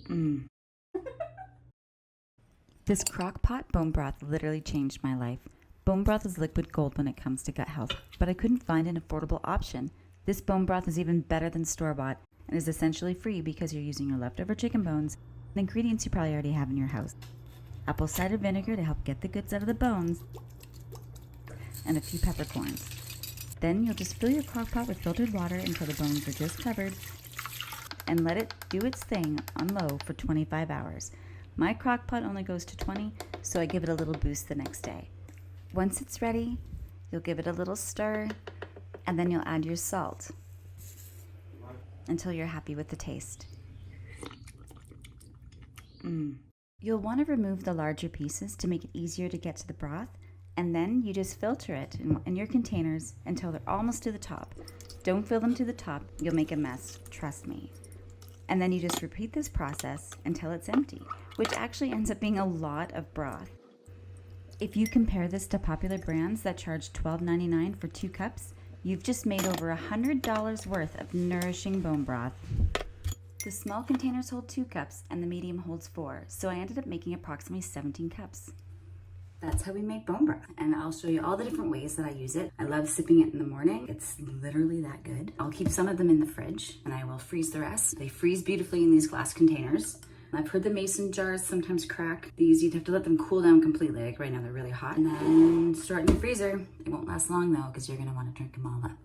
Mm. This crockpot bone broth literally changed my life. Bone broth is liquid gold when it comes to gut health, but I couldn't find an affordable option. This bone broth is even better than store-bought and is essentially free because you're using your leftover chicken bones, the ingredients you probably already have in your house. Apple cider vinegar to help get the goods out of the bones, and a few peppercorns. Then you'll just fill your crockpot with filtered water until the bones are just covered and let it do its thing on low for 25 hours. My crockpot only goes to 20, so I give it a little boost the next day. Once it's ready, you'll give it a little stir, and then you'll add your salt until you're happy with the taste. You'll want to remove the larger pieces to make it easier to get to the broth, and then you just filter it in your containers until they're almost to the top. Don't fill them to the top, you'll make a mess, trust me. And then you just repeat this process until it's empty, which actually ends up being a lot of broth. If you compare this to popular brands that charge $12.99 for 2 cups, you've just made over $100 worth of nourishing bone broth. The small containers hold 2 cups and the medium holds 4, so I ended up making approximately 17 cups. That's how we make bone broth, and I'll show you all the different ways that I use it. I love sipping it in the morning. It's literally that good. I'll keep some of them in the fridge and I will freeze the rest. They freeze beautifully in these glass containers. I've heard the mason jars sometimes crack. These, you'd have to let them cool down completely. Like right now they're really hot. And then store it in the freezer. It won't last long though because you're gonna want to drink them all up.